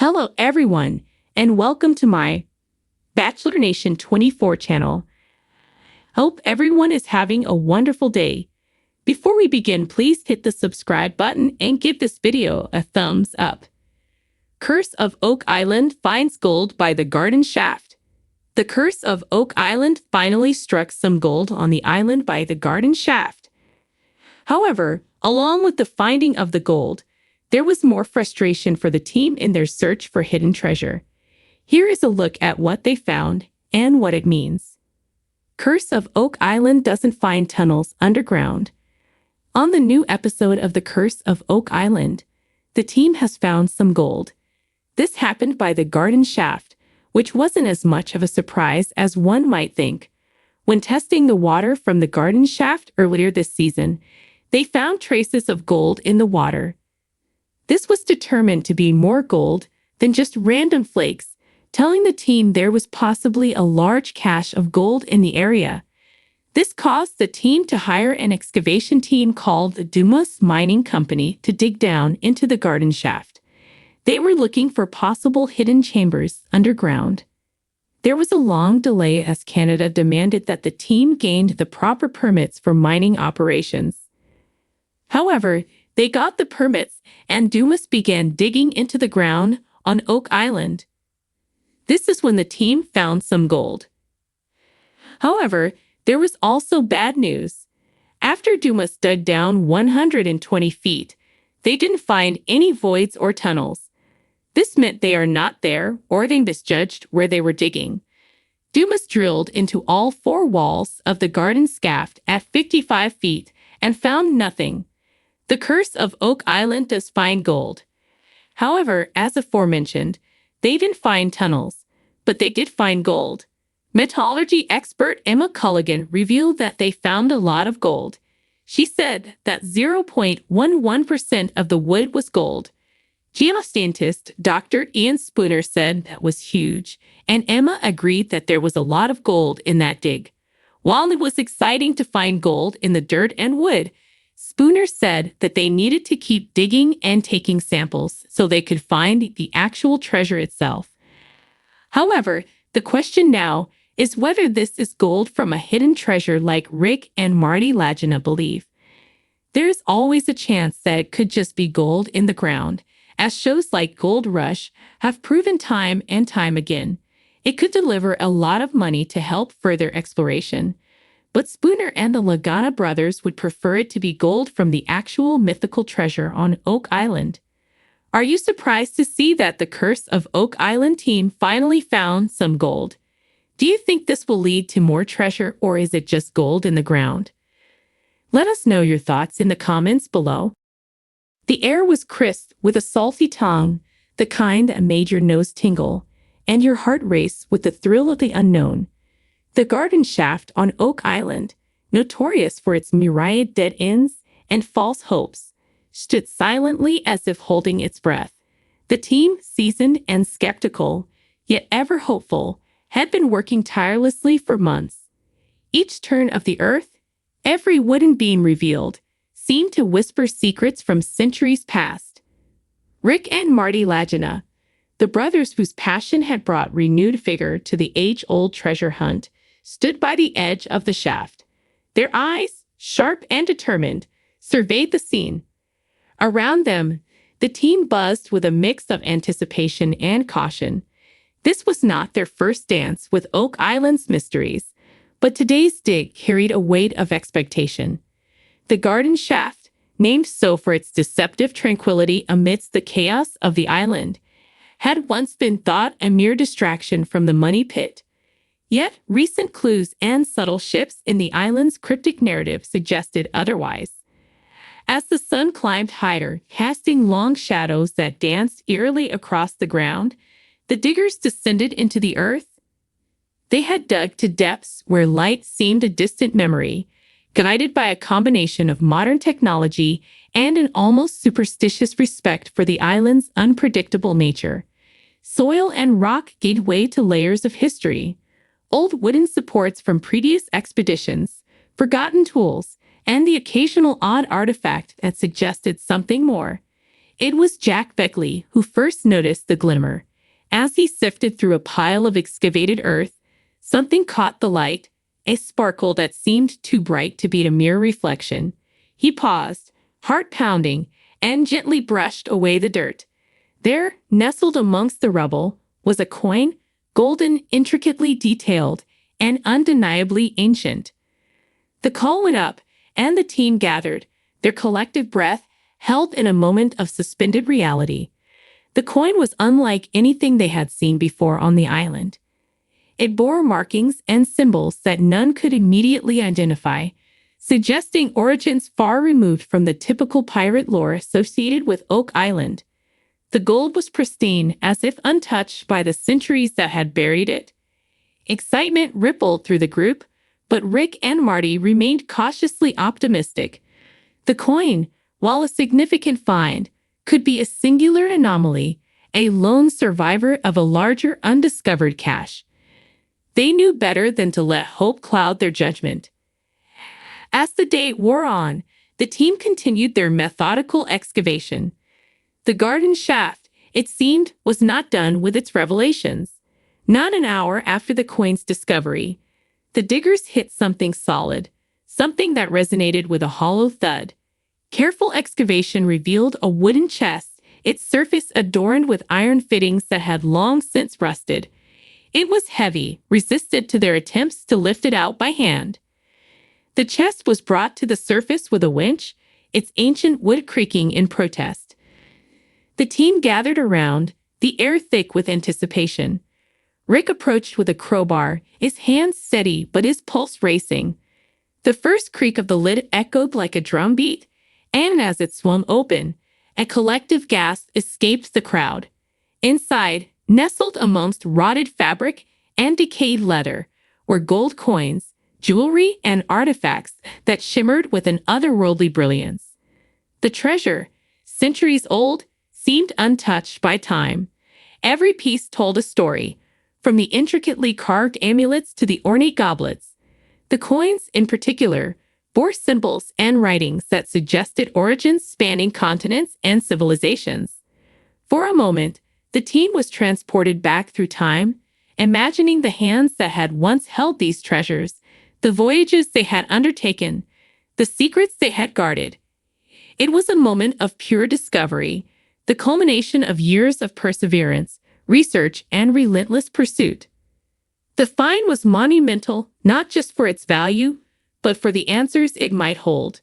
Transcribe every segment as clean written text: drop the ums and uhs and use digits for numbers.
Hello, everyone, and welcome to my Bachelor Nation 24 channel. Hope everyone is having a wonderful day. Before we begin, please hit the subscribe button and give this video a thumbs up. Curse of Oak Island finds gold by the garden shaft. The Curse of Oak Island finally struck some gold on the island by the garden shaft. However, along with the finding of the gold, there was more frustration for the team in their search for hidden treasure. Here is a look at what they found and what it means. Curse of Oak Island doesn't find tunnels underground. On the new episode of The Curse of Oak Island, the team has found some gold. This happened by the garden shaft, which wasn't as much of a surprise as one might think. When testing the water from the garden shaft earlier this season, they found traces of gold in the water. This was determined to be more gold than just random flakes, telling the team there was possibly a large cache of gold in the area. This caused the team to hire an excavation team called the Dumas Mining Company to dig down into the garden shaft. They were looking for possible hidden chambers underground. There was a long delay as Canada demanded that the team gained the proper permits for mining operations. However, they got the permits and Dumas began digging into the ground on Oak Island. This is when the team found some gold. However, there was also bad news. After Dumas dug down 120 feet, they didn't find any voids or tunnels. This meant they are not there or they misjudged where they were digging. Dumas drilled into all four walls of the garden shaft at 55 feet and found nothing. The Curse of Oak Island does find gold. However, as aforementioned, they didn't find tunnels, but they did find gold. Metallurgy expert Emma Culligan revealed that they found a lot of gold. She said that 0.11% of the wood was gold. Geoscientist Dr. Ian Spooner said that was huge, and Emma agreed that there was a lot of gold in that dig. While it was exciting to find gold in the dirt and wood, Spooner said that they needed to keep digging and taking samples so they could find the actual treasure itself. However, the question now is whether this is gold from a hidden treasure like Rick and Marty Lagina believe. There's always a chance that it could just be gold in the ground, as shows like Gold Rush have proven time and time again. It could deliver a lot of money to help further exploration. But Spooner and the Lagana brothers would prefer it to be gold from the actual mythical treasure on Oak Island. Are you surprised to see that the Curse of Oak Island team finally found some gold? Do you think this will lead to more treasure or is it just gold in the ground? Let us know your thoughts in the comments below. The air was crisp with a salty tongue, the kind that made your nose tingle, and your heart race with the thrill of the unknown. The garden shaft on Oak Island, notorious for its myriad dead ends and false hopes, stood silently as if holding its breath. The team, seasoned and skeptical, yet ever hopeful, had been working tirelessly for months. Each turn of the earth, every wooden beam revealed, seemed to whisper secrets from centuries past. Rick and Marty Lagina, the brothers whose passion had brought renewed vigor to the age-old treasure hunt, stood by the edge of the shaft. Their eyes, sharp and determined, surveyed the scene. Around them, the team buzzed with a mix of anticipation and caution. This was not their first dance with Oak Island's mysteries, but today's dig carried a weight of expectation. The garden shaft, named so for its deceptive tranquility amidst the chaos of the island, had once been thought a mere distraction from the money pit. Yet, recent clues and subtle shifts in the island's cryptic narrative suggested otherwise. As the sun climbed higher, casting long shadows that danced eerily across the ground, the diggers descended into the earth. They had dug to depths where light seemed a distant memory, guided by a combination of modern technology and an almost superstitious respect for the island's unpredictable nature. Soil and rock gave way to layers of history. Old wooden supports from previous expeditions, forgotten tools, and the occasional odd artifact that suggested something more. It was Jack Beckley who first noticed the glimmer. As he sifted through a pile of excavated earth, something caught the light, a sparkle that seemed too bright to be a mere reflection. He paused, heart pounding, and gently brushed away the dirt. There, nestled amongst the rubble, was a coin, golden, intricately detailed, and undeniably ancient. The call went up, and the team gathered, their collective breath held in a moment of suspended reality. The coin was unlike anything they had seen before on the island. It bore markings and symbols that none could immediately identify, suggesting origins far removed from the typical pirate lore associated with Oak Island. The gold was pristine, as if untouched by the centuries that had buried it. Excitement rippled through the group, but Rick and Marty remained cautiously optimistic. The coin, while a significant find, could be a singular anomaly, a lone survivor of a larger undiscovered cache. They knew better than to let hope cloud their judgment. As the day wore on, the team continued their methodical excavation. The garden shaft, it seemed, was not done with its revelations. Not an hour after the coin's discovery, the diggers hit something solid, something that resonated with a hollow thud. Careful excavation revealed a wooden chest, its surface adorned with iron fittings that had long since rusted. It was heavy, resisted to their attempts to lift it out by hand. The chest was brought to the surface with a winch, its ancient wood creaking in protest. The team gathered around, the air thick with anticipation. Rick approached with a crowbar, his hands steady but his pulse racing. The first creak of the lid echoed like a drum beat, and as it swung open, a collective gasp escaped the crowd. Inside, nestled amongst rotted fabric and decayed leather, were gold coins, jewelry, and artifacts that shimmered with an otherworldly brilliance. The treasure, centuries old, seemed untouched by time. Every piece told a story, from the intricately carved amulets to the ornate goblets. The coins, in particular, bore symbols and writings that suggested origins spanning continents and civilizations. For a moment, the team was transported back through time, imagining the hands that had once held these treasures, the voyages they had undertaken, the secrets they had guarded. It was a moment of pure discovery, the culmination of years of perseverance, research, and relentless pursuit. The find was monumental, not just for its value, but for the answers it might hold.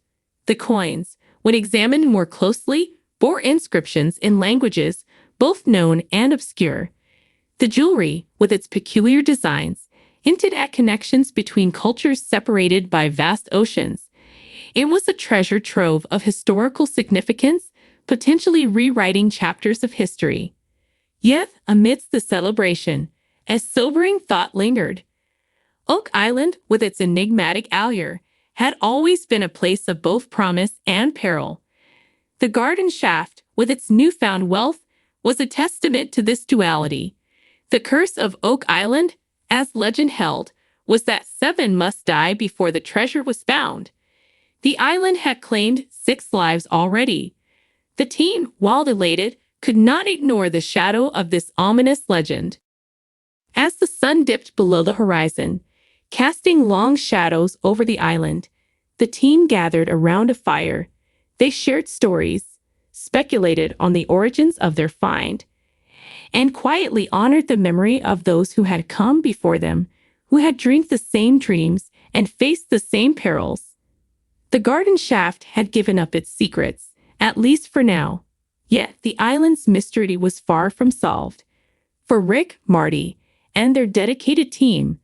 The coins, when examined more closely, bore inscriptions in languages both known and obscure. The jewelry, with its peculiar designs, hinted at connections between cultures separated by vast oceans. It was a treasure trove of historical significance, potentially rewriting chapters of history. Yet, amidst the celebration, a sobering thought lingered. Oak Island, with its enigmatic allure, had always been a place of both promise and peril. The garden shaft, with its newfound wealth, was a testament to this duality. The curse of Oak Island, as legend held, was that 7 must die before the treasure was found. The island had claimed 6 lives already. The team, while elated, could not ignore the shadow of this ominous legend. As the sun dipped below the horizon, casting long shadows over the island, the team gathered around a fire. They shared stories, speculated on the origins of their find, and quietly honored the memory of those who had come before them, who had dreamed the same dreams and faced the same perils. The garden shaft had given up its secrets, at least for now. Yet the island's mystery was far from solved. For Rick, Marty, and their dedicated team,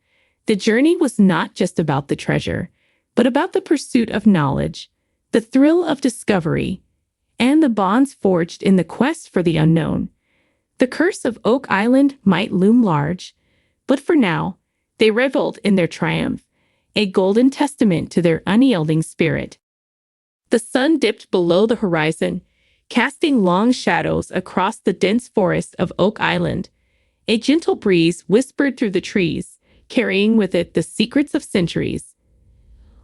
the journey was not just about the treasure, but about the pursuit of knowledge, the thrill of discovery, and the bonds forged in the quest for the unknown. The curse of Oak Island might loom large, but for now, they reveled in their triumph, a golden testament to their unyielding spirit. The sun dipped below the horizon, casting long shadows across the dense forest of Oak Island. A gentle breeze whispered through the trees, carrying with it the secrets of centuries.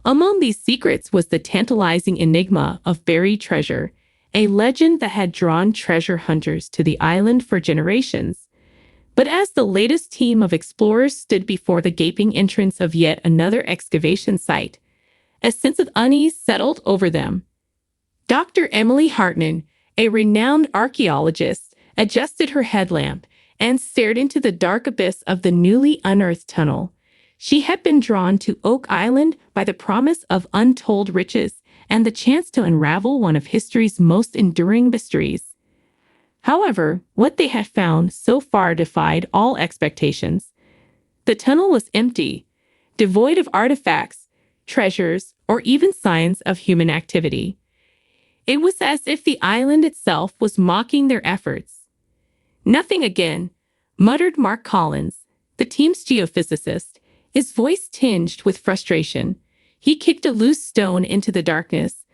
Among these secrets was the tantalizing enigma of buried treasure, a legend that had drawn treasure hunters to the island for generations. But as the latest team of explorers stood before the gaping entrance of yet another excavation site, a sense of unease settled over them. Dr. Emily Hartman, a renowned archaeologist, adjusted her headlamp and stared into the dark abyss of the newly unearthed tunnel. She had been drawn to Oak Island by the promise of untold riches and the chance to unravel one of history's most enduring mysteries. However, what they had found so far defied all expectations. The tunnel was empty, devoid of artifacts, treasures, or even signs of human activity. It was as if the island itself was mocking their efforts. "Nothing again," muttered Mark Collins, the team's geophysicist, his voice tinged with frustration. He kicked a loose stone into the darkness,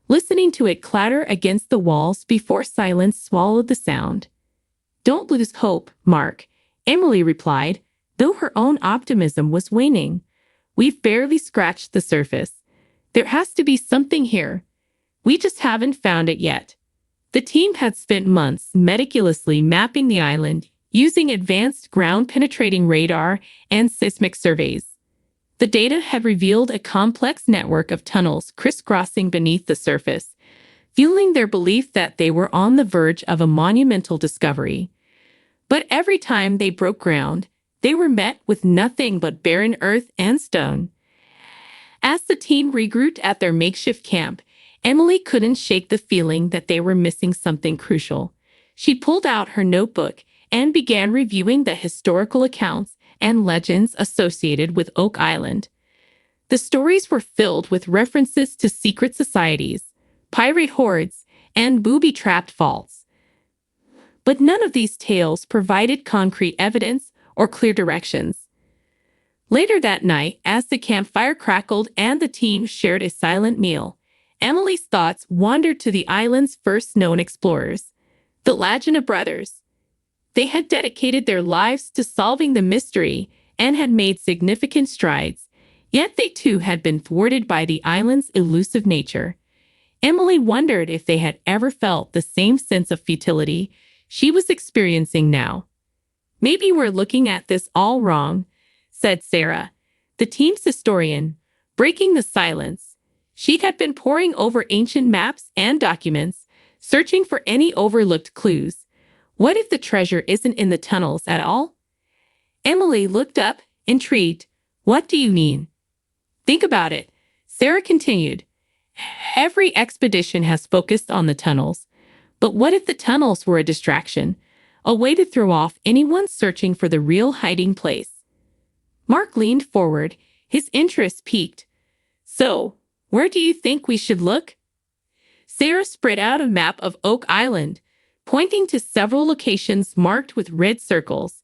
listening to it clatter against the walls before silence swallowed the sound. "Don't lose hope, Mark," Emily replied, though her own optimism was waning. "We've barely scratched the surface. There has to be something here. We just haven't found it yet." The team had spent months meticulously mapping the island using advanced ground-penetrating radar and seismic surveys. The data had revealed a complex network of tunnels crisscrossing beneath the surface, fueling their belief that they were on the verge of a monumental discovery. But every time they broke ground, they were met with nothing but barren earth and stone. As the team regrouped at their makeshift camp, Emily couldn't shake the feeling that they were missing something crucial. She pulled out her notebook and began reviewing the historical accounts and legends associated with Oak Island. The stories were filled with references to secret societies, pirate hordes, and booby-trapped vaults. But none of these tales provided concrete evidence or clear directions. Later that night, as the campfire crackled and the team shared a silent meal, Emily's thoughts wandered to the island's first known explorers, the Lagina brothers. They had dedicated their lives to solving the mystery and had made significant strides, yet they too had been thwarted by the island's elusive nature. Emily wondered if they had ever felt the same sense of futility she was experiencing now. "Maybe we're looking at this all wrong," said Sarah, the team's historian, breaking the silence. She had been poring over ancient maps and documents, searching for any overlooked clues. What if the treasure isn't in the tunnels at all? Emily looked up, intrigued. "What do you mean?" "Think about it," Sarah continued. "Every expedition has focused on the tunnels. But what if the tunnels were a distraction, a way to throw off anyone searching for the real hiding place?" Mark leaned forward, his interest piqued. "So, where do you think we should look?" Sarah spread out a map of Oak Island, pointing to several locations marked with red circles.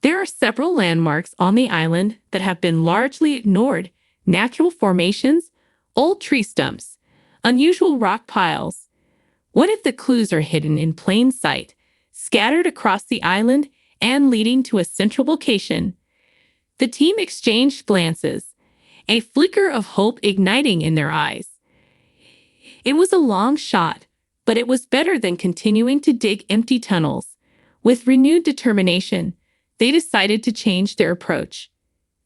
"There are several landmarks on the island that have been largely ignored: natural formations, old tree stumps, unusual rock piles. What if the clues are hidden in plain sight, scattered across the island and leading to a central location?" The team exchanged glances, a flicker of hope igniting in their eyes. It was a long shot, but it was better than continuing to dig empty tunnels. With renewed determination, they decided to change their approach.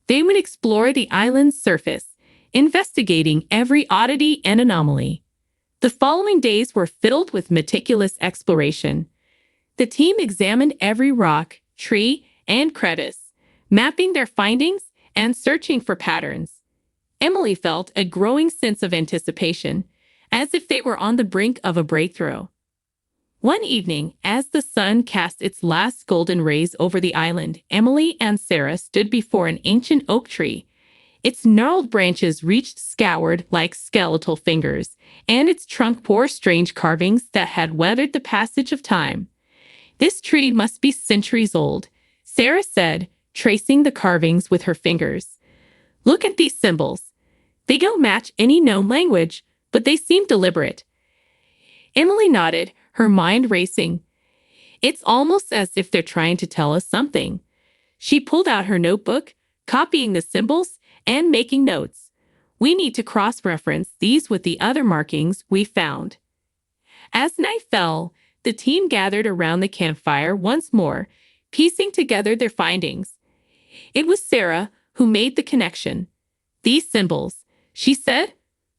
They would explore the island's surface, investigating every oddity and anomaly. The following days were filled with meticulous exploration. The team examined every rock, tree, and crevice, mapping their findings and searching for patterns. Emily felt a growing sense of anticipation, as if they were on the brink of a breakthrough. One evening, as the sun cast its last golden rays over the island, Emily and Sarah stood before an ancient oak tree. Its gnarled branches reached skyward like skeletal fingers, and its trunk bore strange carvings that had weathered the passage of time. "This tree must be centuries old," Sarah said, tracing the carvings with her fingers. "Look at these symbols. They don't match any known language, but they seem deliberate." Emily nodded, her mind racing. "It's almost as if they're trying to tell us something." She pulled out her notebook, copying the symbols and making notes. "We need to cross-reference these with the other markings we found." As night fell, the team gathered around the campfire once more, piecing together their findings. It was Sarah who made the connection. These symbols, she said,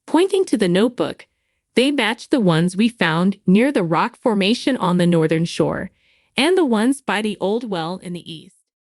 pointing to the notebook, they match the ones we found near the rock formation on the northern shore and the ones by the old well in the east.